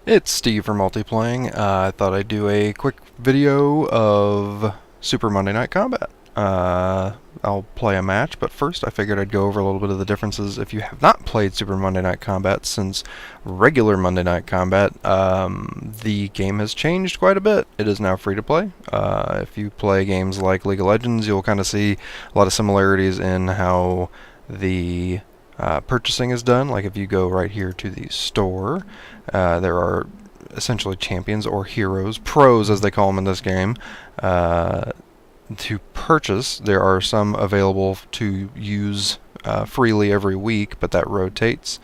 It's Steve from Multiplaying. I thought I'd do a quick video of Super Monday Night Combat. I'll play a match, but first I figured I'd go over a little bit of the differences if you have not played Super Monday Night Combat since regular Monday Night Combat. The game has changed quite a bit. It is now free to play. If you play games like League of Legends, you'll kind of see a lot of similarities in how the purchasing is done. Like if you go right here to the store, there are essentially champions or heroes, pros as they call them in this game, to purchase. There are some available to use freely every week, but that rotates.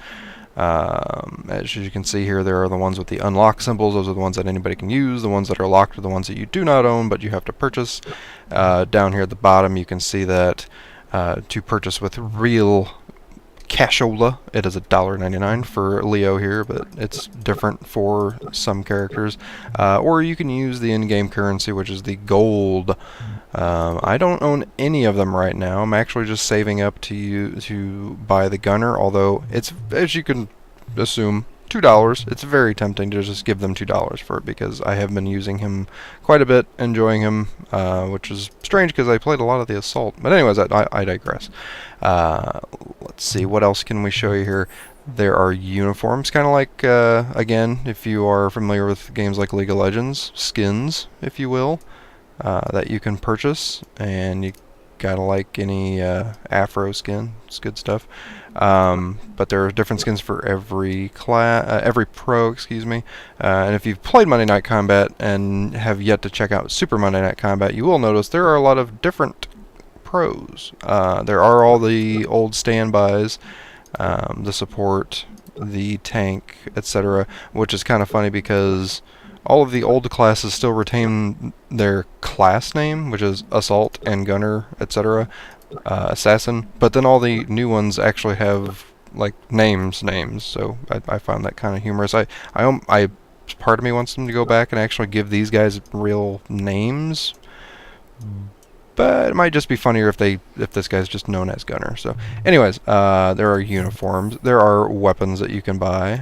As you can see here, there are the ones with the unlock symbols. Those are the ones that anybody can use. The ones that are locked are the ones that you do not own, but you have to purchase. Down here at the bottom, you can see that to purchase with real cashola, it is $1.99 for Leo here, but it's different for some characters. Or you can use the in-game currency, which is the gold. I don't own any of them right now. I'm actually just saving up to buy the gunner, although it's, as you can assume, $2. It's very tempting to just give them $2 for it because I have been using him quite a bit, enjoying him, which is strange because I played a lot of the assault. But anyways, I digress. Let's see, what else can we show you here? There are uniforms, kind of like, again, if you are familiar with games like League of Legends, skins, if you will, that you can purchase, and you gotta like any afro skin. It's good stuff. But there are different skins for every every pro, excuse me. And if you've played Monday Night Combat and have yet to check out Super Monday Night Combat, you will notice there are a lot of different pros. There are all the old standbys, the support, the tank, etc., which is kind of funny because all of the old classes still retain their class name, which is Assault and Gunner, etc., Assassin, but then all the new ones actually have like names, so I found that kind of humorous. Part of me wants them to go back and actually give these guys real names, but it might just be funnier if this guy's just known as Gunner. So anyways, there are uniforms, there are weapons that you can buy.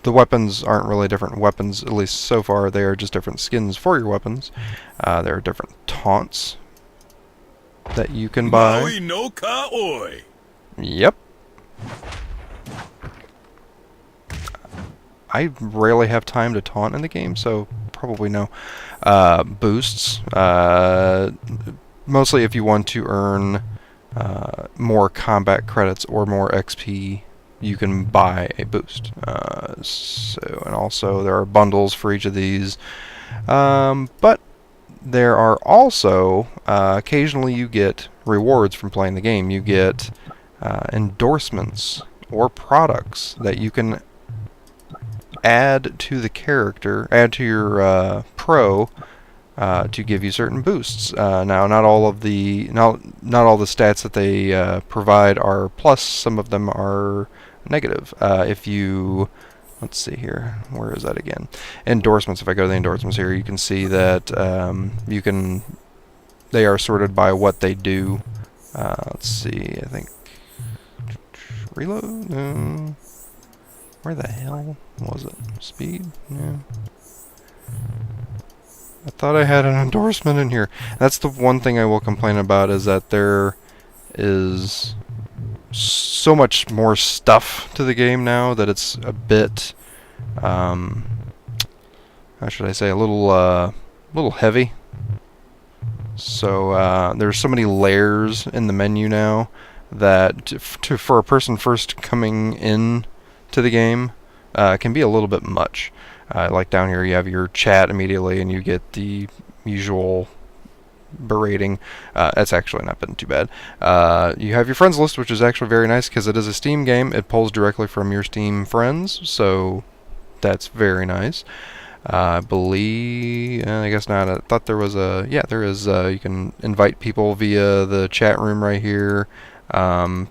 The weapons aren't really different weapons, at least so far. They are just different skins for your weapons. There are different taunts that you can buy. Yep. I rarely have time to taunt in the game, so probably no. Boosts. Mostly if you want to earn more combat credits or more XP, you can buy a boost. And also there are bundles for each of these. But there are also, occasionally you get rewards from playing the game. You get endorsements or products that you can add to the character, add to your pro, to give you certain boosts. Now, not all the stats that they provide are plus. Some of them are negative. If you, let's see here, where is that again? Endorsements. If I go to the endorsements here, you can see that they are sorted by what they do. Let's see, I think reload. No. Where the hell was it? Speed? Yeah. I thought I had an endorsement in here. That's the one thing I will complain about, is that there is so much more stuff to the game now that it's a bit, how should I say, a little heavy. So there's so many layers in the menu now that for a person first coming in to the game can be a little bit much. Like down here you have your chat immediately and you get the usual berating. That's actually not been too bad. You have your friends list, which is actually very nice because it is a Steam game. It pulls directly from your Steam friends, so that's very nice. I believe, I guess not. I thought there was a, yeah, there is. You can invite people via the chat room right here.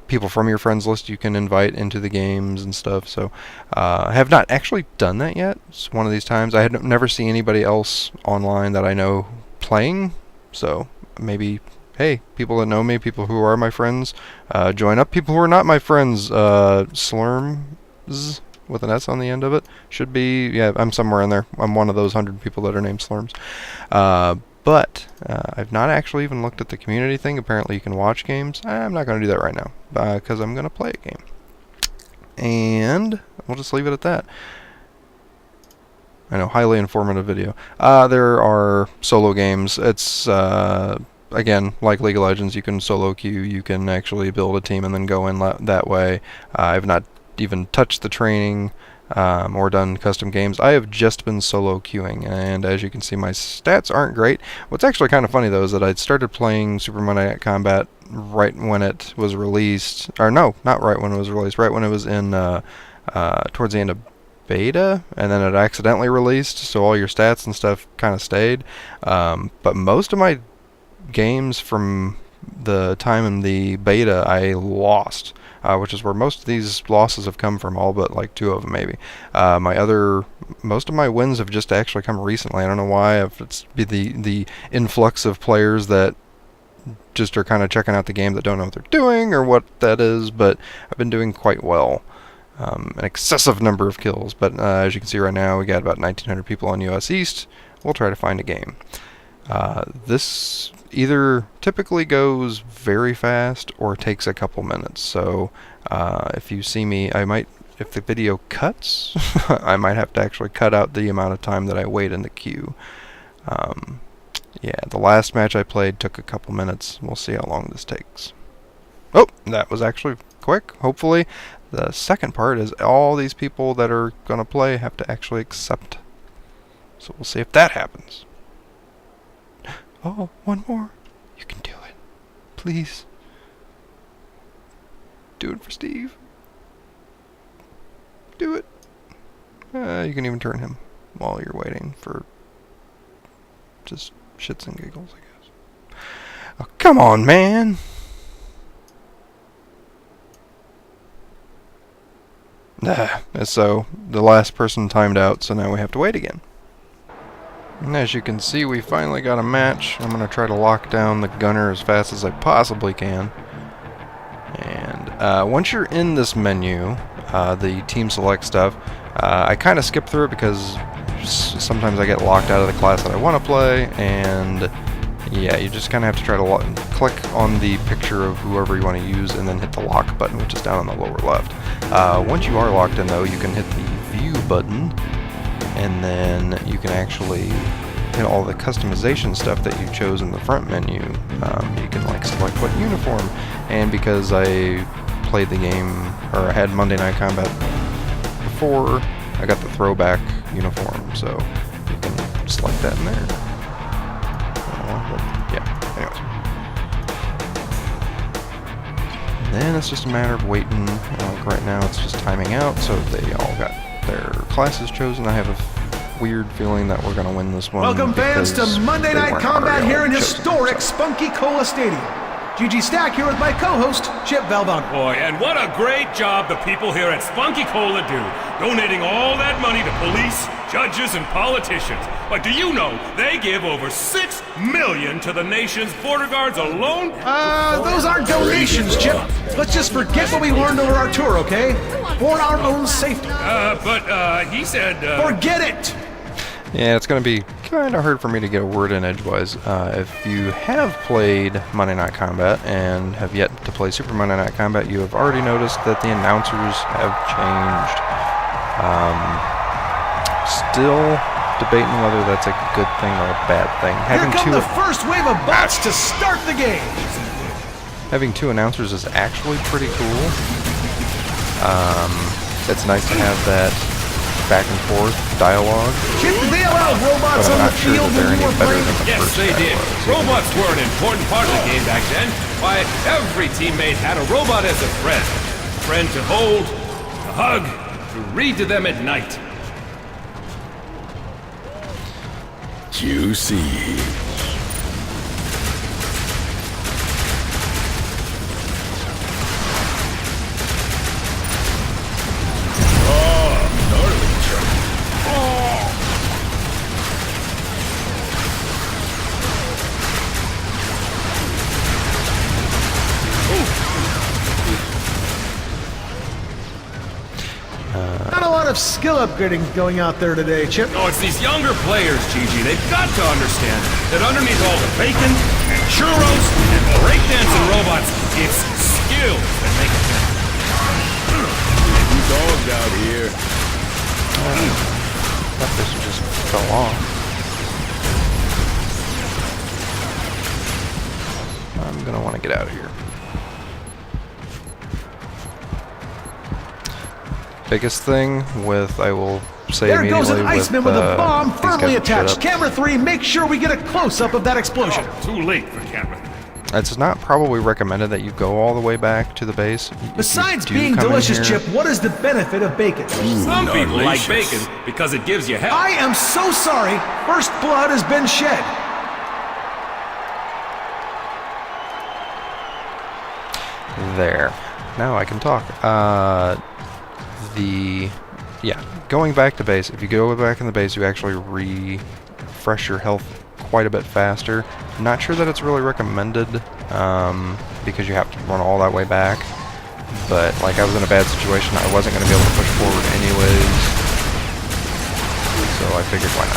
People from your friends list you can invite into the games and stuff. So I have not actually done that yet. It's one of these times. I had never seen anybody else online that I know playing. So maybe, hey, people that know me, people who are my friends, join up. People who are not my friends, Slurms with an S on the end of it. Should be, yeah, I'm somewhere in there. I'm one of those 100 people that are named Slurms. But I've not actually even looked at the community thing. Apparently you can watch games. I'm not going to do that right now because I'm going to play a game. And we'll just leave it at that. I know, highly informative video. There are solo games. It's, again, like League of Legends, you can solo queue. You can actually build a team and then go in that way. I've not even touched the training or done custom games. I have just been solo queuing, and as you can see, my stats aren't great. What's actually kind of funny, though, is that I started playing Super Monday Night Combat right when it was released. Or no, not right when it was released. Right when it was in towards the end of beta, and then it accidentally released, so all your stats and stuff kind of stayed. But most of my games from the time in the beta I lost, which is where most of these losses have come from, all but like 2 of them maybe. Most of my wins have just actually come recently. I don't know why. If it's the influx of players that just are kind of checking out the game that don't know what they're doing or what that is, but I've been doing quite well. An excessive number of kills, but as you can see right now, we got about 1,900 people on US East. We'll try to find a game. This either typically goes very fast or takes a couple minutes, so if you see me, if the video cuts, I might have to actually cut out the amount of time that I wait in the queue. Yeah, the last match I played took a couple minutes. We'll see how long this takes. Oh, that was actually quick, hopefully. The second part is all these people that are going to play have to actually accept. So we'll see if that happens. Oh, one more. You can do it. Please. Do it for Steve. Do it. You can even turn him while you're waiting for just shits and giggles, I guess. Oh, come on, man. So the last person timed out, so now we have to wait again. And as you can see, we finally got a match. I'm going to try to lock down the gunner as fast as I possibly can. And once you're in this menu, the team select stuff, I kind of skip through it because sometimes I get locked out of the class that I want to play, and yeah, you just kind of have to try to click on the picture of whoever you want to use and then hit the lock button, which is down on the lower left. Once you are locked in, though, you can hit the view button, and then you can actually hit all the customization stuff that you chose in the front menu. You can like select what uniform, and because I played the game, or I had Monday Night Combat before, I got the throwback uniform, so you can select that in there. Yeah, anyways. And then it's just a matter of waiting. Like right now it's just timing out, so they all got their classes chosen. I have a weird feeling that we're going to win this one. Welcome fans to Monday Night Combat here in historic Spunky Cola Stadium. GG Stack here with my co-host, Chip Valvano. Boy, and what a great job the people here at Spunky Cola do, donating all that money to police, judges, and politicians. But do you know they give over $6 million to the nation's border guards alone? Those aren't donations, Chip. Let's just forget what we learned over our tour, okay? For our own safety. He said, Forget it! Yeah, it's going to be kind of hard for me to get a word in edgewise. If you have played Monday Night Combat and have yet to play Super Monday Night Combat, you have already noticed that the announcers have changed. Still debating whether that's a good thing or a bad thing. Here come the first wave of bots to start the game! Having 2 announcers is actually pretty cool. It's nice to have that back and forth dialogue. Chip, did they allow robots on the field when you were playing? yes, they did. Robots were an important part of the game back then. Why, every teammate had a robot as a friend. A friend to hold, to hug, to read to them at night. QC. of skill upgrading going out there today, Chip. No, it's these younger players, Gigi. They've got to understand that underneath all the bacon and churros and breakdancing robots, it's skill that make it happen. You dogs out here. Thought this just fell off. I'm gonna want to get out of here. Biggest thing with, I will say There immediately, goes an Iceman with a bomb these firmly guys shut attached. up. Camera 3, make sure we get a close-up of that explosion. Oh, too late for camera. It's not probably recommended that you go all the way back to the base. If you Besides do being come in delicious, here- Chip, what is the benefit of bacon? Some people like delicious. bacon because it gives you health. I am so sorry. First blood has been shed. There. Now I can talk. Going back to base. If you go back in the base, you actually refresh your health quite a bit faster. I'm not sure that it's really recommended because you have to run all that way back. But like, I was in a bad situation. I wasn't going to be able to push forward anyways. So I figured, why not?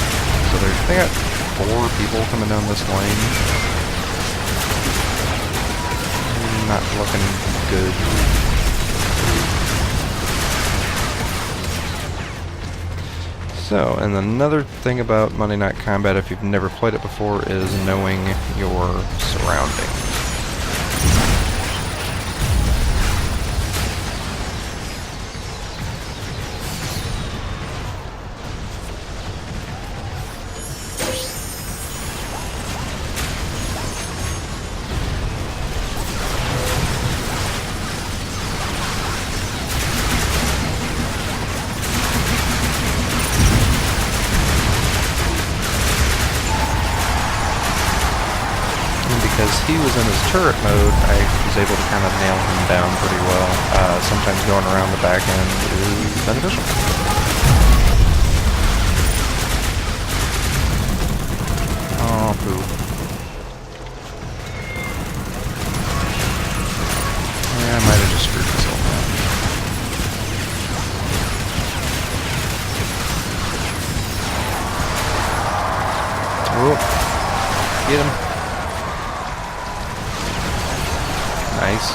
So they got 4 people coming down this lane. Not looking good. So, and another thing about Monday Night Combat, if you've never played it before, is knowing your surroundings. Because he was in his turret mode, I was able to kind of nail him down pretty well. Sometimes going around the back end is beneficial. Oh, poo. Yeah, I might have just screwed myself now. Oh, get him. Nice.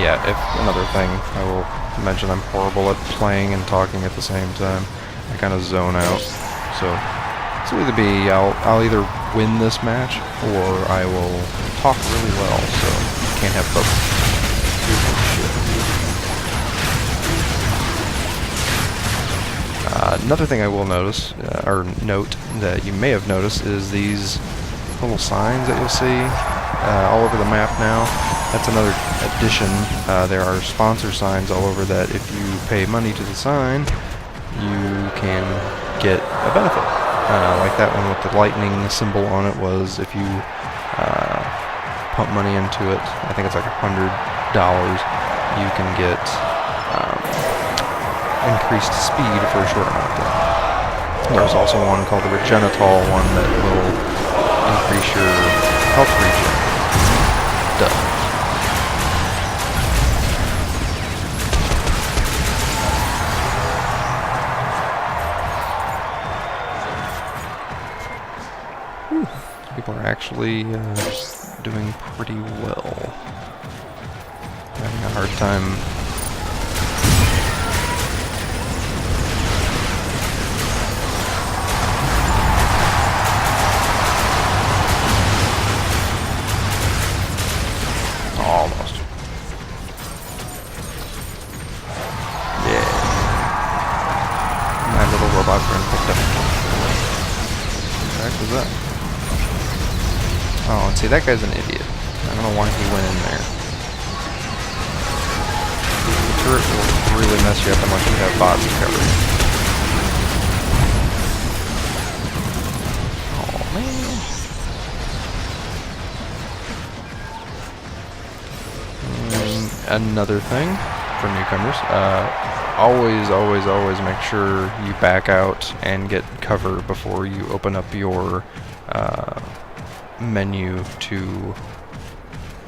Yeah, if another thing, I will mention I'm horrible at playing and talking at the same time. I kind of zone out. So it'll either be I'll either win this match or I will talk really well. So you can't have both. Another thing I will notice, or note that you may have noticed, is these little signs that you'll see all over the map now. That's another addition. There are sponsor signs all over that if you pay money to the sign, you can get a benefit. Like that one with the lightning symbol on it was if you pump money into it, I think it's like $100, you can get increased speed for a short amount of time. There's also one called the Regenitol one that will increase your health regen. Duh. People are actually doing pretty well. Having a hard time. Almost. Yeah. My little robot friend picked up. What the heck was that? Oh, and see, that guy's an idiot. I don't know why he went in there. The turret will really mess you up unless you have bots to cover you. Oh, man. Another thing for newcomers, always make sure you back out and get cover before you open up your menu to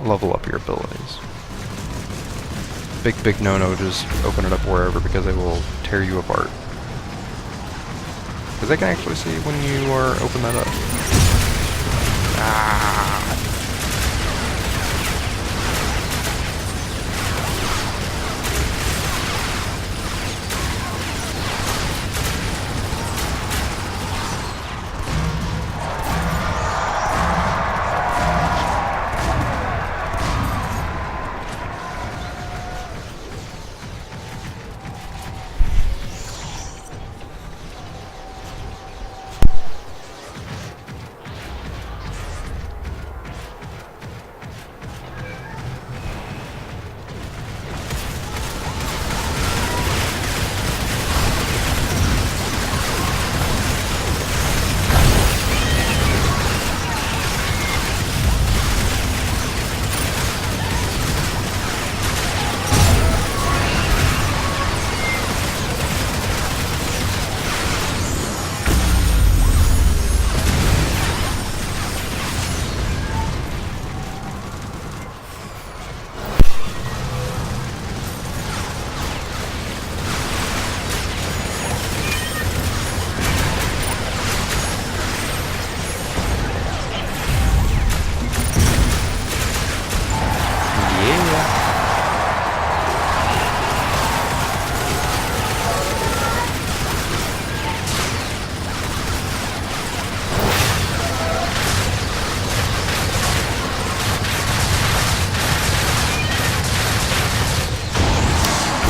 level up your abilities. big no-no. Just open it up wherever, because they will tear you apart. Because they can actually see when you are open that up. Ah.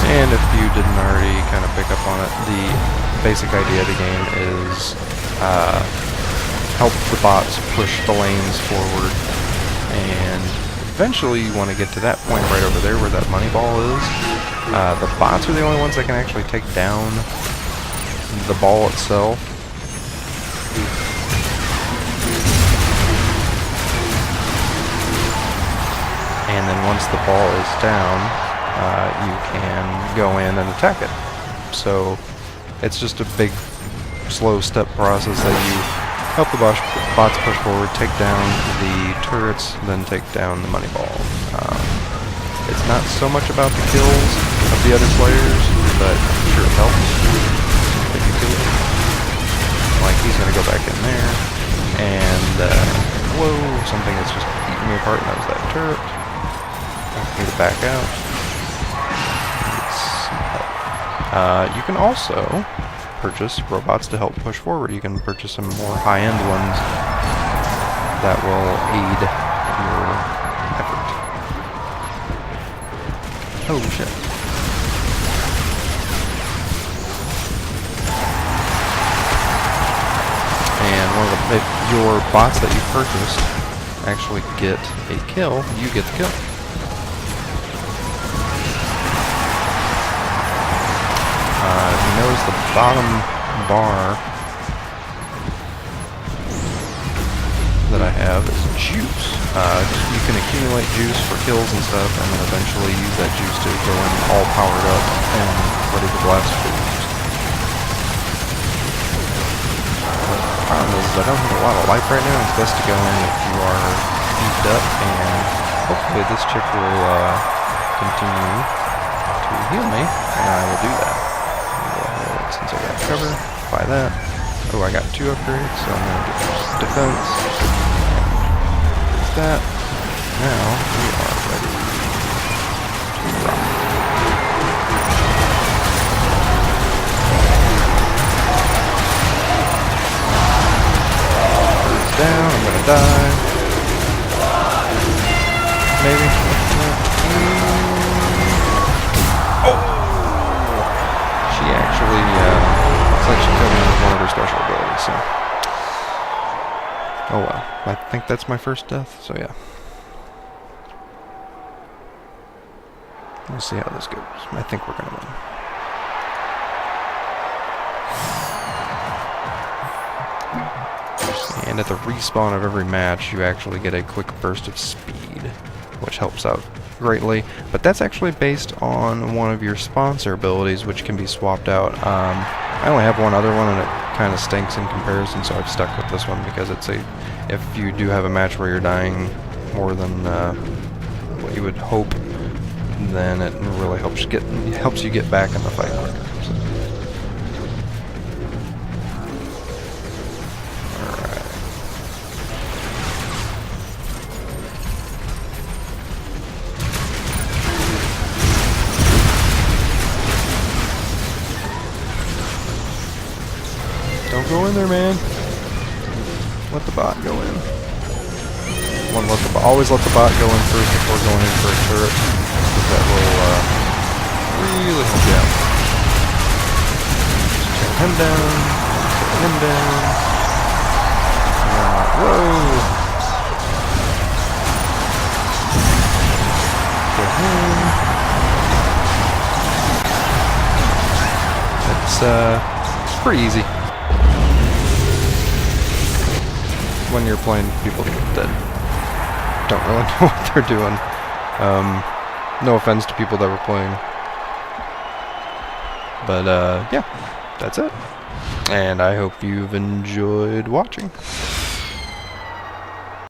And if you didn't already kind of pick up on it, the basic idea of the game is help the bots push the lanes forward, and eventually you want to get to that point right over there where that money ball is. The bots are the only ones that can actually take down the ball itself. And then once the ball is down, you can go in and attack it. So it's just a big, slow step process that you help the bots push forward, take down the turrets, then take down the money ball. It's not so much about the kills of the other players, but sure it helps if you kill it. Like, he's gonna go back in there, and whoa, something that's just eating me apart, and that was that turret. I need to back out. You can also purchase robots to help push forward. You can purchase some more high-end ones that will aid your effort. Oh shit. And if your bots that you purchased actually get a kill, you get the kill. If you notice the bottom bar that I have is juice. You can accumulate juice for kills and stuff, and then eventually use that juice to go in all powered up and ready to blast fools. The problem is I don't have a lot of life right now. It's best to go in if you are beefed up, and hopefully this chick will continue to heal me, and I will do that. Since I got cover, buy that. Oh, I got 2 upgrades, so I'm going to get defense. There's that. Now, we are ready to rock. Bird's down, I'm going to die. Maybe. Oh! She actually, looks like she killed me with one of her special abilities, so. Oh well. I think that's my first death, so yeah. We'll see how this goes. I think we're gonna win. And at the respawn of every match, you actually get a quick burst of speed, which helps out greatly, but that's actually based on one of your sponsor abilities, which can be swapped out. I only have one other one, and it kind of stinks in comparison, so I've stuck with this one because it's if you do have a match where you're dying more than what you would hope, then it really helps you get back in the fight quicker. So. Alright. Don't go in there, man. Let the bot go in. Always let the bot go in first before going in for a turret. That will really help you out. Just turn him down. Turn him down. Whoa! Kill him. It's pretty easy when you're playing people that don't really know what they're doing. No offense to people that were playing. But yeah, that's it. And I hope you've enjoyed watching.